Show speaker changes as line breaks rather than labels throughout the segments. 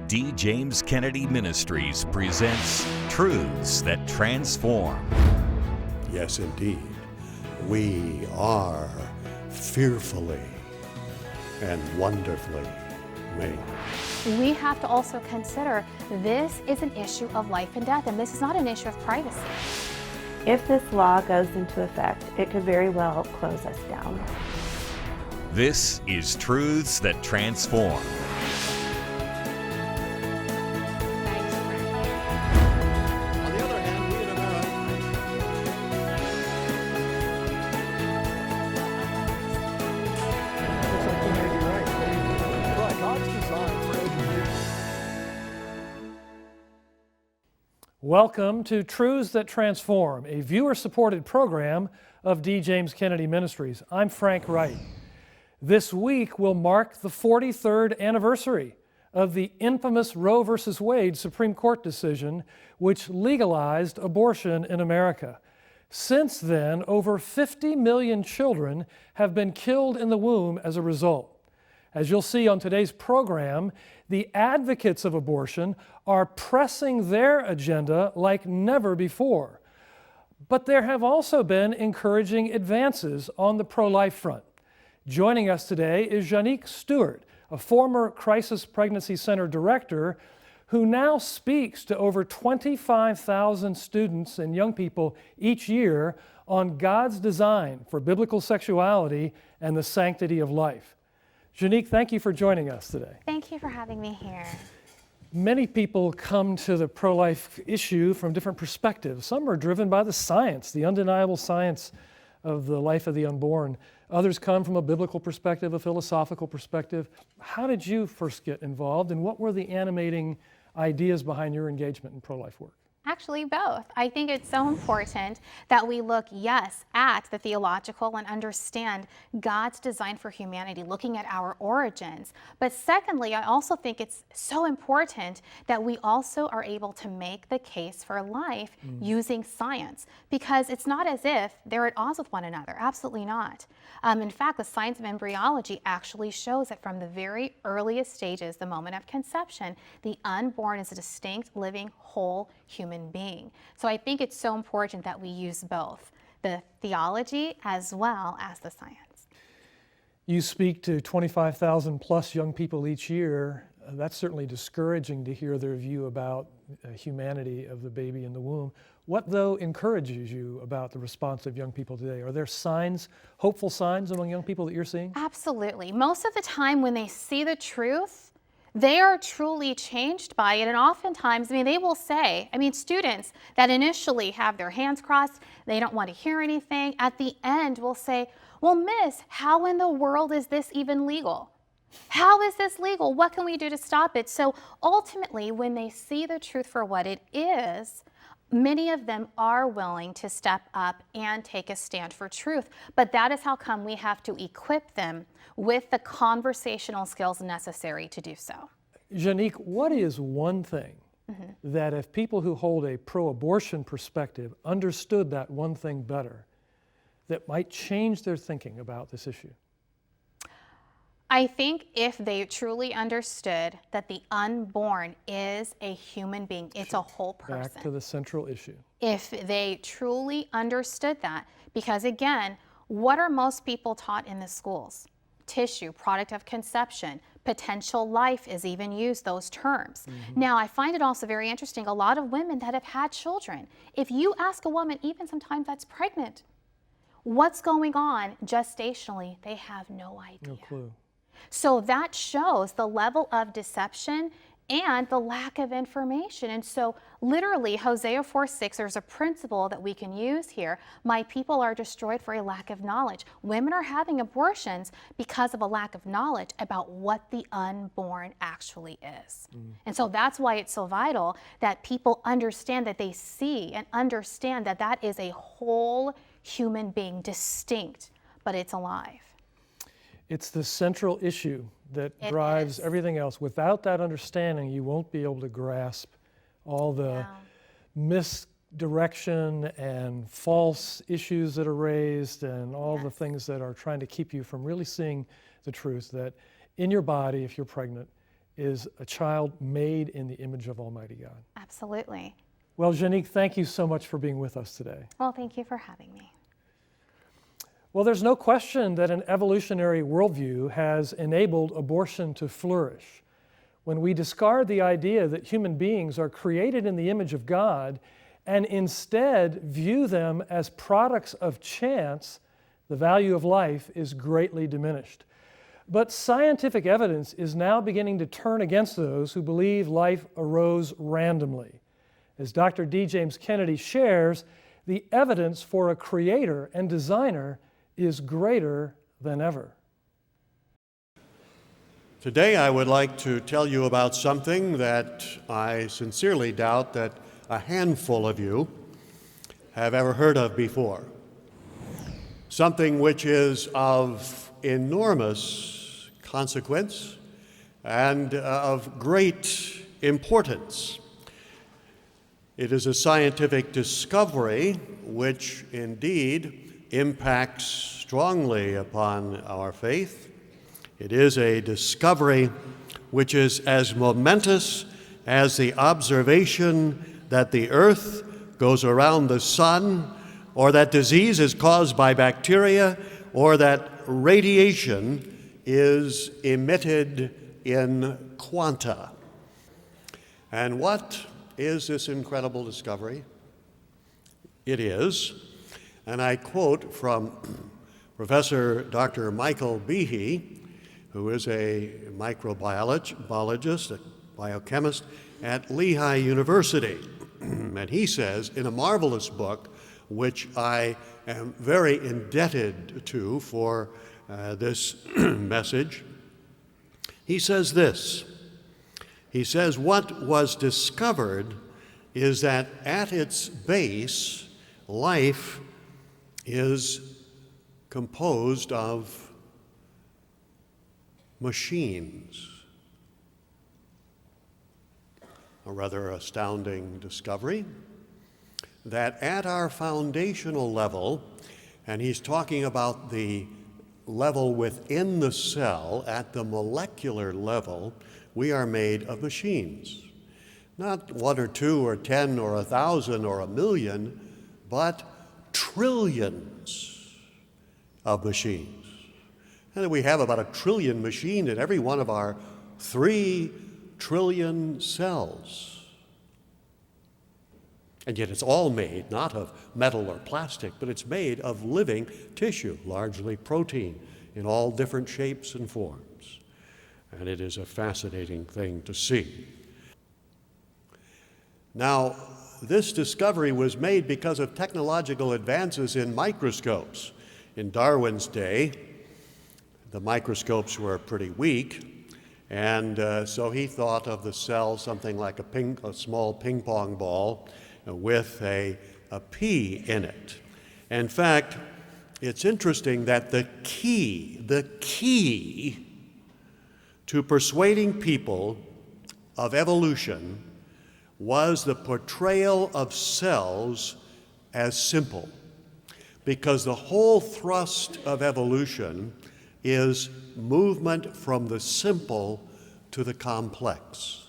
D. James Kennedy Ministries presents Truths That Transform.
Yes, indeed. We are fearfully and wonderfully made.
We have to also consider this is an issue of life and death, and this is not an issue of privacy.
If this law goes into effect, it could very well close us down.
This is Truths That Transform.
On the other hand, we in America.
God's design for education. Welcome to Truths That Transform, a viewer-supported program of D. James Kennedy Ministries. I'm Frank Wright. This week will mark the 43rd anniversary of the infamous Roe v. Wade Supreme Court decision, which legalized abortion in America. Since then, over 50 million children have been killed in the womb as a result. As you'll see on today's program, the advocates of abortion are pressing their agenda like never before. But there have also been encouraging advances on the pro-life front. Joining us today is Janique Stewart, a former Crisis Pregnancy Center director who now speaks to over 25,000 students and young people each year on God's design for biblical sexuality and the sanctity of life. Janique, thank you for joining us today.
Thank you for having me here.
Many people come to the pro-life issue from different perspectives. Some are driven by the science, the undeniable science of the life of the unborn. Others come from a biblical perspective, a philosophical perspective. How did you first get involved, and what were the animating ideas behind your engagement in pro-life work?
Actually, both. I think it's so important that we look, yes, at the theological and understand God's design for humanity, looking at our origins. But secondly, I also think it's so important that we also are able to make the case for life using science, because it's not as if they're at odds with one another. Absolutely not. In fact, the science of embryology actually shows that from the very earliest stages, the moment of conception, the unborn is a distinct, living, whole human being. So I think it's so important that we use both the theology as well as the science.
You speak to 25,000 plus young people each year. That's certainly discouraging to hear their view about humanity of the baby in the womb. What, though, encourages you about the response of young people today? Are there signs, hopeful signs among young people that you're seeing?
Absolutely. Most of the time when they see the truth, they are truly changed by it. And oftentimes, they will say, students that initially have their hands crossed, they don't want to hear anything, at the end will say, well, miss, how in the world is this even legal? How is this legal? What can we do to stop it? So ultimately, when they see the truth for what it is, many of them are willing to step up and take a stand for truth. But that is how come we have to equip them with the conversational skills necessary to do so.
Janique, what is one thing that if people who hold a pro-abortion perspective understood that one thing better, that might change their thinking about this issue?
I think if they truly understood that the unborn is a human being, it's a whole person.
Back to the central issue.
If they truly understood that, because again, what are most people taught in the schools? Tissue, product of conception, potential life is even used, those terms. Now, I find it also very interesting, a lot of women that have had children, if you ask a woman, even sometimes that's pregnant, what's going on gestationally, they have no idea.
No clue.
So that shows the level of deception and the lack of information. And so literally, Hosea 4:6, there's a principle that we can use here. My people are destroyed for a lack of knowledge. Women are having abortions because of a lack of knowledge about what the unborn actually is. And so that's why it's so vital that people understand, that they see and understand that that is a whole human being, distinct, but it's alive.
It's the central issue that drives everything else. Without that understanding, you won't be able to grasp all the misdirection and false issues that are raised and all the things that are trying to keep you from really seeing the truth that in your body, if you're pregnant, is a child made in the image of Almighty God.
Absolutely.
Well, Janique, thank you so much for being with us today.
Well, thank you for having me.
Well, there's no question that an evolutionary worldview has enabled abortion to flourish. When we discard the idea that human beings are created in the image of God and instead view them as products of chance, the value of life is greatly diminished. But scientific evidence is now beginning to turn against those who believe life arose randomly. As Dr. D. James Kennedy shares, the evidence for a creator and designer is greater than ever.
Today I would like to tell you about something that I sincerely doubt that a handful of you have ever heard of before. Something which is of enormous consequence and of great importance. It is a scientific discovery which indeed impacts strongly upon our faith. It is a discovery which is as momentous as the observation that the earth goes around the sun, or that disease is caused by bacteria, or that radiation is emitted in quanta. And what is this incredible discovery? It is, and I quote from Professor Dr. Michael Behe, who is a microbiologist, a biochemist at Lehigh University. And he says, in a marvelous book, which I am very indebted to for this message, he says this. He says, what was discovered is that at its base, life is composed of machines. A rather astounding discovery that at our foundational level, and he's talking about the level within the cell, at the molecular level, we are made of machines. Not 1 or 2 or 10 or 1,000 or 1,000,000, but trillions of machines. And we have about 1 trillion machines in every one of our 3 trillion cells. And yet it's all made not of metal or plastic, but it's made of living tissue, largely protein, in all different shapes and forms. And it is a fascinating thing to see. Now, this discovery was made because of technological advances in microscopes. In Darwin's day, the microscopes were pretty weak, and so he thought of the cell something like a small ping pong ball with a pea in it. In fact, it's interesting that the key to persuading people of evolution was the portrayal of cells as simple, because the whole thrust of evolution is movement from the simple to the complex.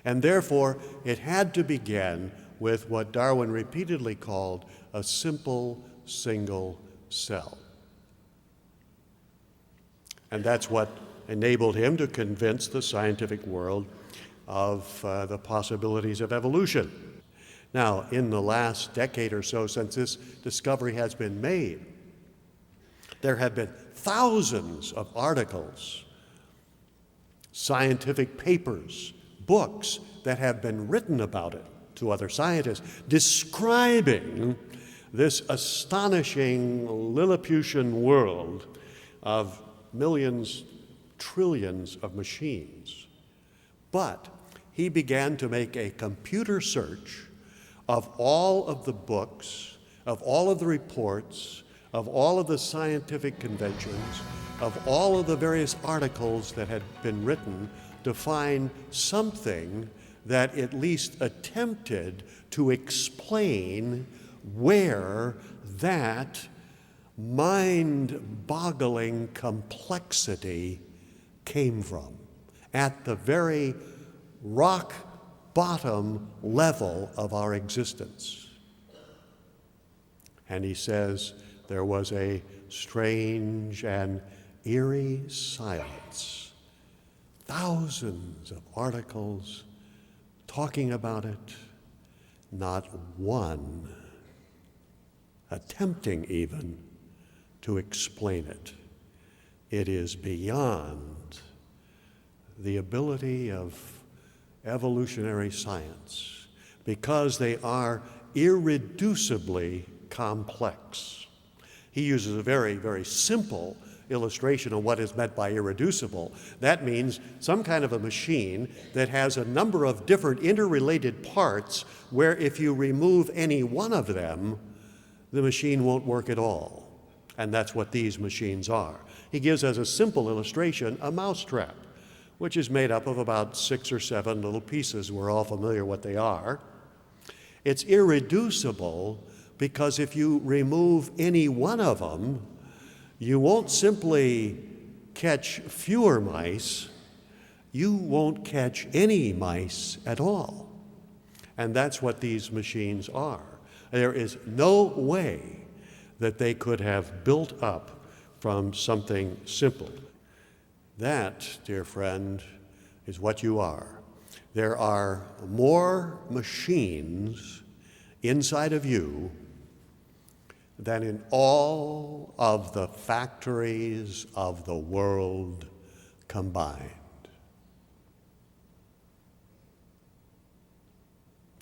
And therefore, it had to begin with what Darwin repeatedly called a simple single cell. And that's what enabled him to convince the scientific world of the possibilities of evolution. Now, in the last decade or so since this discovery has been made, there have been thousands of articles, scientific papers, books that have been written about it to other scientists, describing this astonishing Lilliputian world of millions, trillions of machines. But he began to make a computer search of all of the books, of all of the reports, of all of the scientific conventions, of all of the various articles that had been written to find something that at least attempted to explain where that mind-boggling complexity came from at the very rock bottom level of our existence. And he says there was a strange and eerie silence. Thousands of articles talking about it, not one attempting even to explain it. It is beyond the ability of evolutionary science because they are irreducibly complex. He uses a very, very simple illustration of what is meant by irreducible. That means some kind of a machine that has a number of different interrelated parts where if you remove any one of them, the machine won't work at all. And that's what these machines are. He gives as a simple illustration a mousetrap, which is made up of about 6 or 7 little pieces. We're all familiar what they are. It's irreducible because if you remove any one of them, you won't simply catch fewer mice, you won't catch any mice at all. And that's what these machines are. There is no way that they could have built up from something simple. That, dear friend, is what you are. There are more machines inside of you than in all of the factories of the world combined.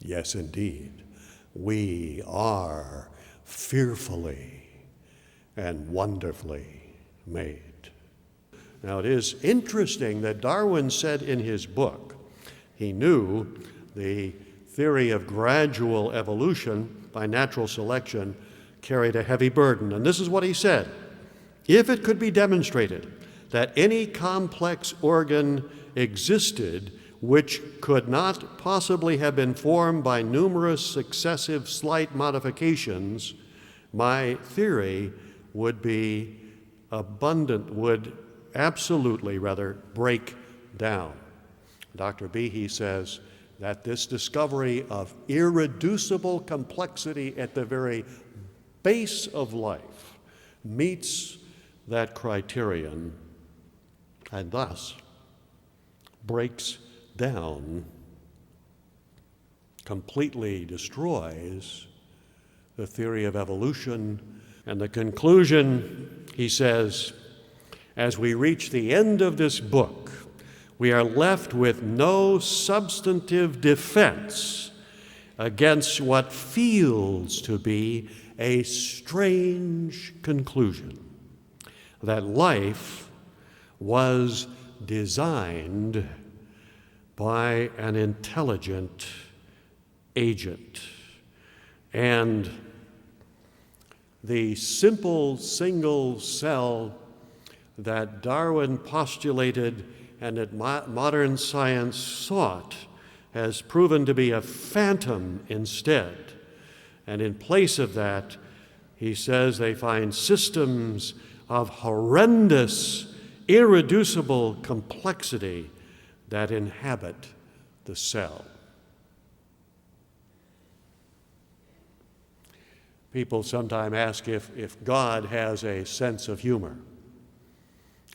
Yes, indeed, we are fearfully and wonderfully made. Now, it is interesting that Darwin said in his book, he knew the theory of gradual evolution by natural selection carried a heavy burden. And this is what he said: if it could be demonstrated that any complex organ existed which could not possibly have been formed by numerous successive slight modifications, my theory would be would absolutely break down. Dr. Behe says that this discovery of irreducible complexity at the very base of life meets that criterion and thus breaks down, completely destroys the theory of evolution. And the conclusion, he says, as we reach the end of this book, we are left with no substantive defense against what feels to be a strange conclusion, that life was designed by an intelligent agent. And the simple single cell that Darwin postulated and that modern science sought has proven to be a phantom instead. And in place of that, he says they find systems of horrendous, irreducible complexity that inhabit the cell. People sometimes ask if God has a sense of humor.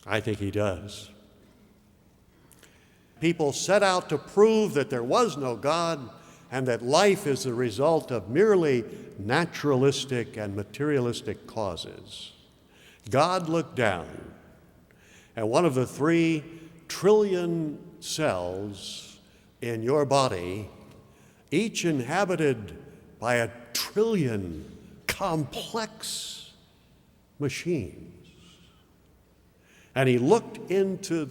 I think he does. People set out to prove that there was no God and that life is the result of merely naturalistic and materialistic causes. God looked down at one of the 3 trillion cells in your body, each inhabited by 1 trillion complex machines. And he looked into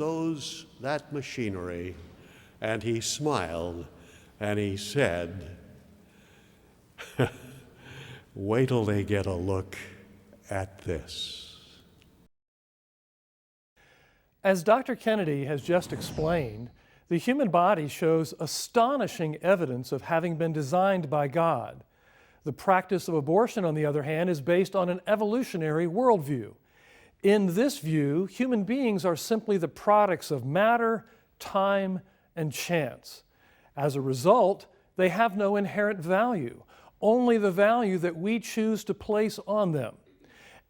that machinery and he smiled and he said, wait till they get a look at this.
As Dr. Kennedy has just explained, the human body shows astonishing evidence of having been designed by God. The practice of abortion, on the other hand, is based on an evolutionary worldview. In this view, human beings are simply the products of matter time, and chance. As a result, they have no inherent value, only the value that we choose to place on them.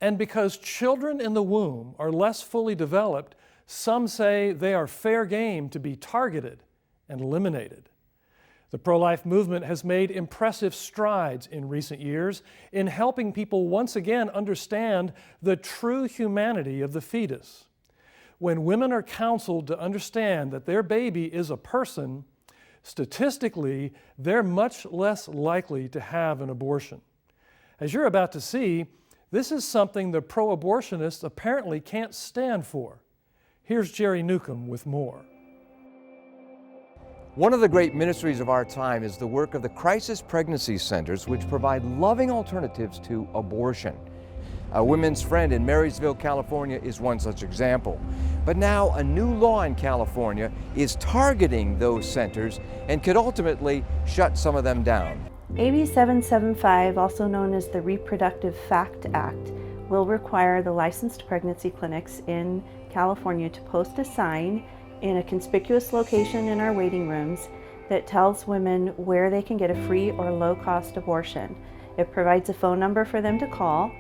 And because children in the womb are less fully developed, some say they are fair game to be targeted and eliminated. The pro-life movement has made impressive strides in recent years in helping people once again understand the true humanity of the fetus. When women are counseled to understand that their baby is a person, statistically, they're much less likely to have an abortion. As you're about to see, this is something the pro-abortionists apparently can't stand for. Here's Jerry Newcomb with more.
One of the great ministries of our time is the work of the crisis pregnancy centers, which provide loving alternatives to abortion. A Women's Friend in Marysville, California is one such example. But now a new law in California is targeting those centers and could ultimately shut some of them down.
AB 775, also known as the Reproductive Fact Act, will require the licensed pregnancy clinics in California to post a sign in a conspicuous location in our waiting rooms that tells women where they can get a free or low-cost abortion. It provides a phone number for them to call.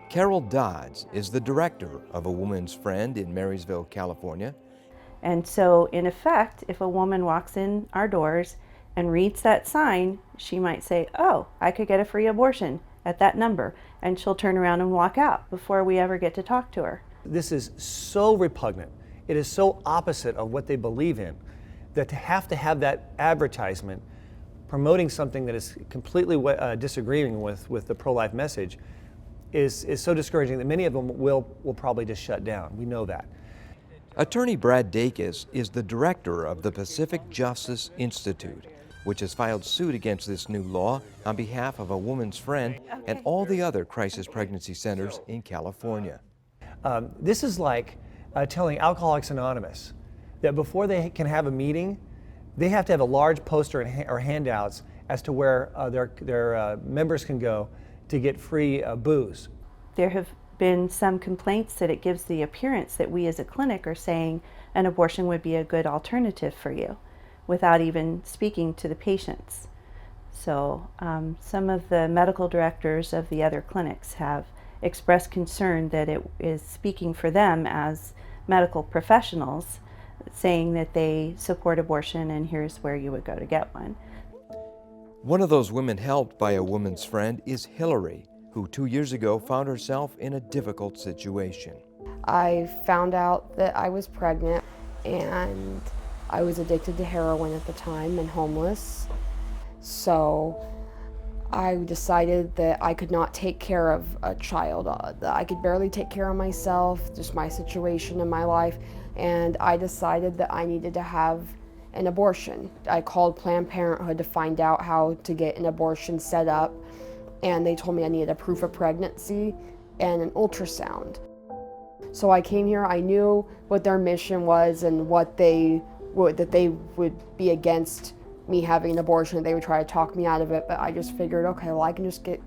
Carol Dodds is the director of A Woman's Friend in Marysville, California.
And so, in effect, if a woman walks in our doors and reads that sign, she might say, oh, I could get a free abortion at that number, and she'll turn around and walk out before we ever get to talk to her.
This is so repugnant. It is so opposite of what they believe in that to have that advertisement promoting something that is completely disagreeing with the pro-life message is so discouraging that many of them will probably just shut down. We know that.
Attorney Brad Dacus is the director of the Pacific Justice Institute, which has filed suit against this new law on behalf of A Woman's Friend and all the other crisis pregnancy centers in California.
This is like telling Alcoholics Anonymous that before they can have a meeting, they have to have a large poster or handouts as to where their members can go to get free booze.
There have been some complaints that it gives the appearance that we as a clinic are saying an abortion would be a good alternative for you without even speaking to the patients. So some of the medical directors of the other clinics have expressed concern that it is speaking for them as medical professionals, saying that they support abortion and here's where you would go to get one.
One of those women helped by A Woman's Friend is Hillary, who 2 years ago found herself in a difficult situation.
I found out that I was pregnant and I was addicted to heroin at the time and homeless. So I decided that I could not take care of a child. I could barely take care of myself, just my situation in my life, and I decided that I needed to have an abortion. I called Planned Parenthood to find out how to get an abortion set up, and they told me I needed a proof of pregnancy and an ultrasound. So I came here, I knew what their mission was and that they would be against me having an abortion. They would try to talk me out of it, but I just figured, okay, well, I can just get,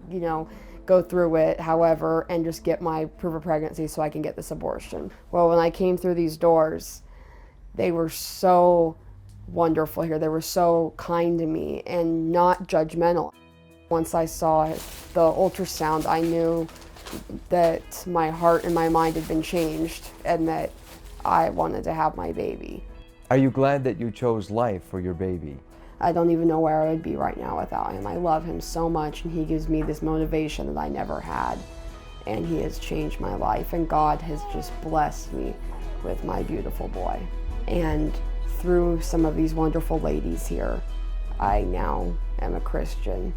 go through it, however, and just get my proof of pregnancy so I can get this abortion. Well, when I came through these doors, they were so wonderful here. They were so kind to me and not judgmental. Once I saw the ultrasound, I knew that my heart and my mind had been changed and that I wanted to have my baby.
Are you glad that you chose life for your baby?
I don't even know where I would be right now without him. I love him so much, and he gives me this motivation that I never had. And he has changed my life, and God has just blessed me with my beautiful boy. And through some of these wonderful ladies here, I now am a Christian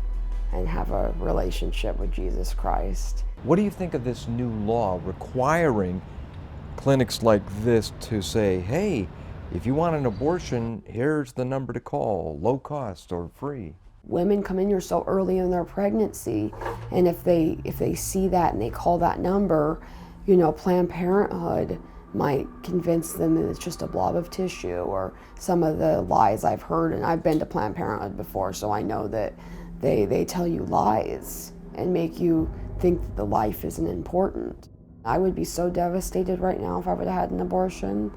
and have a relationship with Jesus Christ.
What do you think of this new law requiring clinics like this to say, hey, if you want an abortion, here's the number to call, low cost or free?
Women come in here so early in their pregnancy, and if they see that and they call that number, Planned Parenthood might convince them that it's just a blob of tissue, or some of the lies I've heard, and I've been to Planned Parenthood before, so I know that they tell you lies and make you think that the life isn't important. I would be so devastated right now if I would have had an abortion,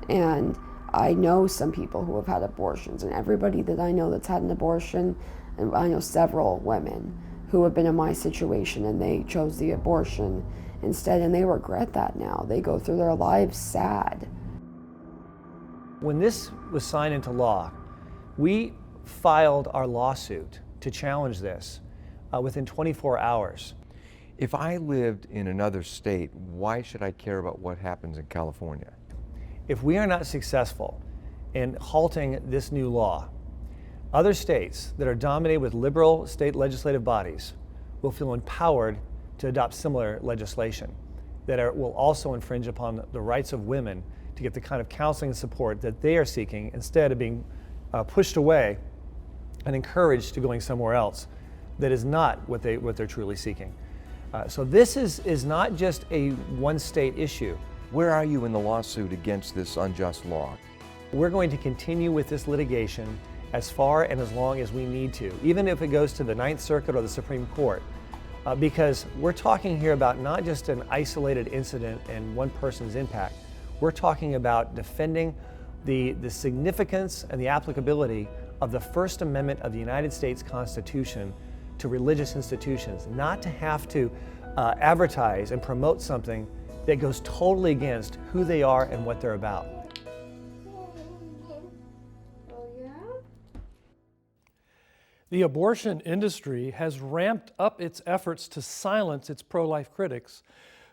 and I know some people who have had abortions, and everybody that I know that's had an abortion, and I know several women who have been in my situation and they chose the abortion instead, and they regret that now. They go through their lives sad.
When this was signed into law, we filed our lawsuit to challenge this within 24 hours.
If I lived in another state, why should I care about what happens in California?
If we are not successful in halting this new law, other states that are dominated with liberal state legislative bodies will feel empowered to adopt similar legislation that will also infringe upon the rights of women to get the kind of counseling and support that they are seeking, instead of being pushed away and encouraged to going somewhere else that is not what they're truly seeking. So this is not just a one-state issue.
Where are you in the lawsuit against this unjust law?
We're going to continue with this litigation as far and as long as we need to, even if it goes to the Ninth Circuit or the Supreme Court, because we're talking here about not just an isolated incident and one person's impact. We're talking about defending the significance and the applicability of the First Amendment of the United States Constitution to religious institutions, not to have to advertise and promote something that goes totally against who they are and what they're about.
The abortion industry has ramped up its efforts to silence its pro-life critics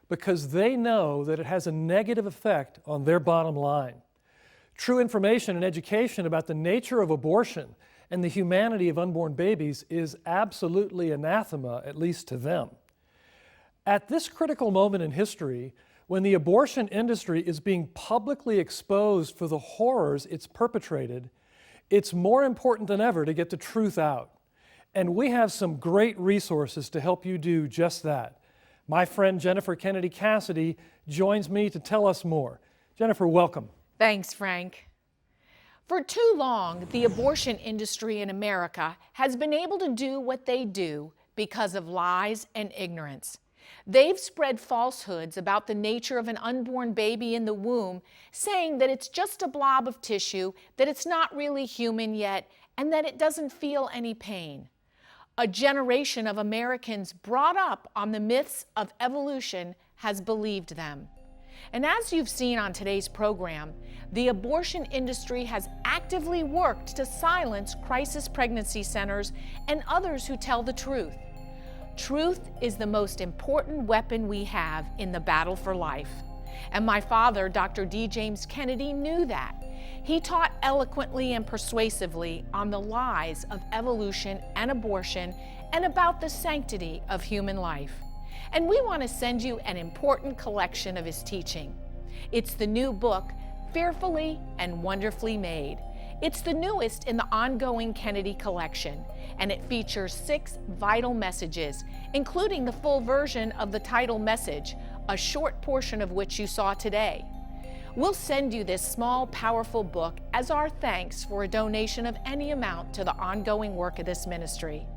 because they know that it has a negative effect on their bottom line. True information and education about the nature of abortion and the humanity of unborn babies is absolutely anathema, at least to them. At this critical moment in history, when the abortion industry is being publicly exposed for the horrors it's perpetrated, it's more important than ever to get the truth out. And we have some great resources to help you do just that. My friend Jennifer Kennedy Cassidy joins me to tell us more. Jennifer, welcome.
Thanks, Frank. For too long, the abortion industry in America has been able to do what they do because of lies and ignorance. They've spread falsehoods about the nature of an unborn baby in the womb, saying that it's just a blob of tissue, that it's not really human yet, and that it doesn't feel any pain. A generation of Americans brought up on the myths of evolution has believed them. And as you've seen on today's program, the abortion industry has actively worked to silence crisis pregnancy centers and others who tell the truth. Truth is the most important weapon we have in the battle for life. And my father, Dr. D. James Kennedy, knew that. He taught eloquently and persuasively on the lies of evolution and abortion and about the sanctity of human life. And we want to send you an important collection of his teaching. It's the new book, Fearfully and Wonderfully Made. It's the newest in the ongoing Kennedy collection, and it features 6 vital messages, including the full version of the title message, a short portion of which you saw today. We'll send you this small, powerful book as our thanks for a donation of any amount to the ongoing work of this ministry.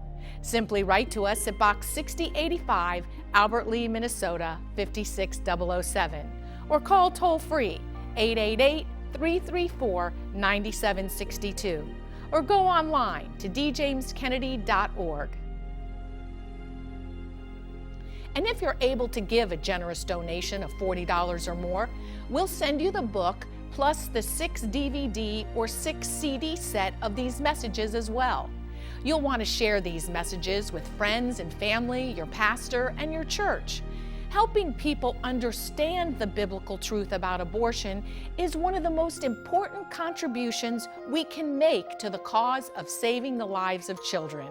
Simply write to us at Box 6085, Albert Lea, Minnesota, 56007, or call toll-free 888-334-9762, or go online to djameskennedy.org. And if you're able to give a generous donation of $40 or more, we'll send you the book plus the 6 DVD or 6 CD set of these messages as well. You'll want to share these messages with friends and family, your pastor, and your church. Helping people understand the biblical truth about abortion is one of the most important contributions we can make to the cause of saving the lives of children.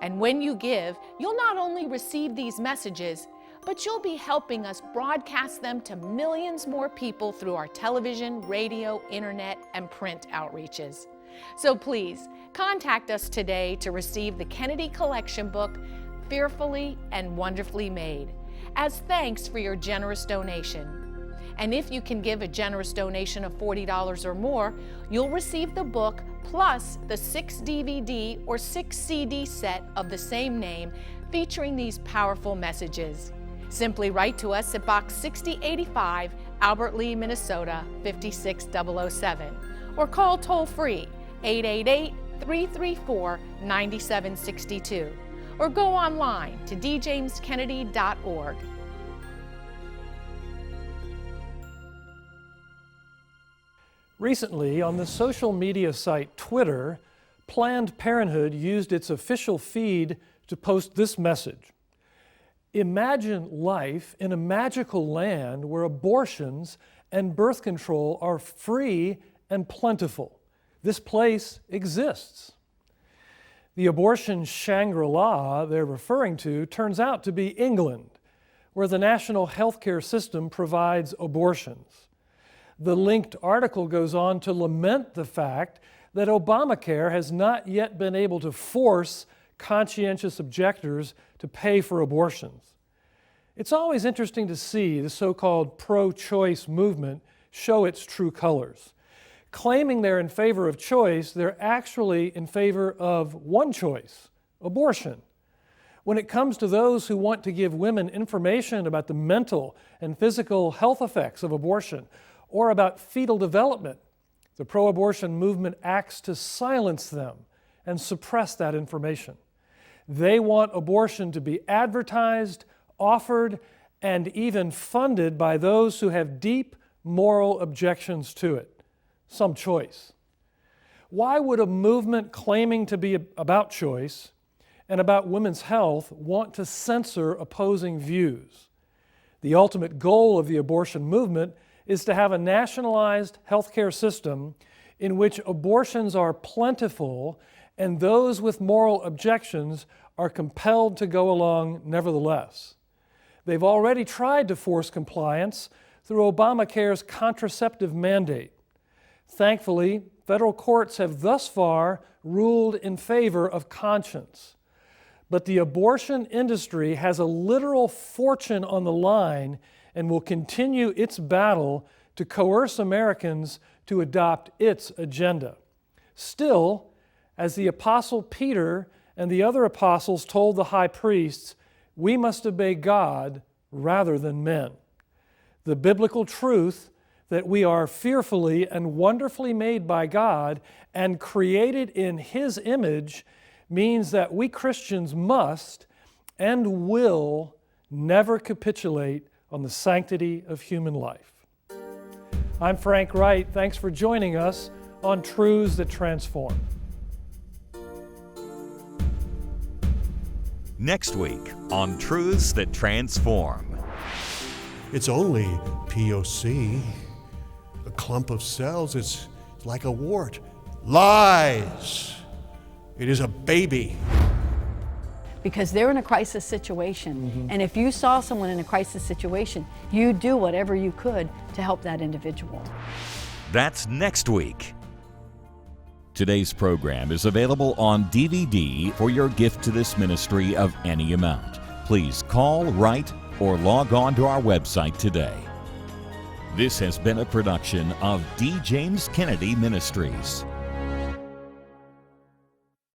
And when you give, you'll not only receive these messages, but you'll be helping us broadcast them to millions more people through our television, radio, internet, and print outreaches. So please, contact us today to receive the Kennedy Collection book, Fearfully and Wonderfully Made, as thanks for your generous donation. And if you can give a generous donation of $40 or more, you'll receive the book plus the 6 DVD or 6 CD set of the same name featuring these powerful messages. Simply write to us at Box 6085, Albert Lea, Minnesota, 56007, or call toll-free 888-334-9762, or go online to djameskennedy.org.
Recently, on the social media site Twitter, Planned Parenthood used its official feed to post this message. Imagine life in a magical land where abortions and birth control are free and plentiful. This place exists. The abortion Shangri-La they're referring to turns out to be England, where the national healthcare system provides abortions. The linked article goes on to lament the fact that Obamacare has not yet been able to force conscientious objectors to pay for abortions. It's always interesting to see the so-called pro-choice movement show its true colors. Claiming they're in favor of choice, they're actually in favor of one choice, abortion. When it comes to those who want to give women information about the mental and physical health effects of abortion or about fetal development, the pro-abortion movement acts to silence them and suppress that information. They want abortion to be advertised, offered, and even funded by those who have deep moral objections to it. Some choice. Why would a movement claiming to be about choice and about women's health want to censor opposing views? The ultimate goal of the abortion movement is to have a nationalized healthcare system in which abortions are plentiful and those with moral objections are compelled to go along nevertheless. They've already tried to force compliance through Obamacare's contraceptive mandate. Thankfully, federal courts have thus far ruled in favor of conscience. But the abortion industry has a literal fortune on the line and will continue its battle to coerce Americans to adopt its agenda. Still, as the Apostle Peter and the other apostles told the high priests, we must obey God rather than men. The biblical truth that we are fearfully and wonderfully made by God and created in His image means that we Christians must and will never capitulate on the sanctity of human life. I'm Frank Wright. Thanks for joining us on Truths That Transform.
Next week on Truths That Transform.
It's only POC. A clump of cells, it's like a wart. Lies! It is a baby.
Because they're in a crisis situation. And if you saw someone in a crisis situation, you'd do whatever you could to help that individual.
That's next week. Today's program is available on DVD for your gift to this ministry of any amount. Please call, write, or log on to our website today. This has been a production of D. James Kennedy Ministries.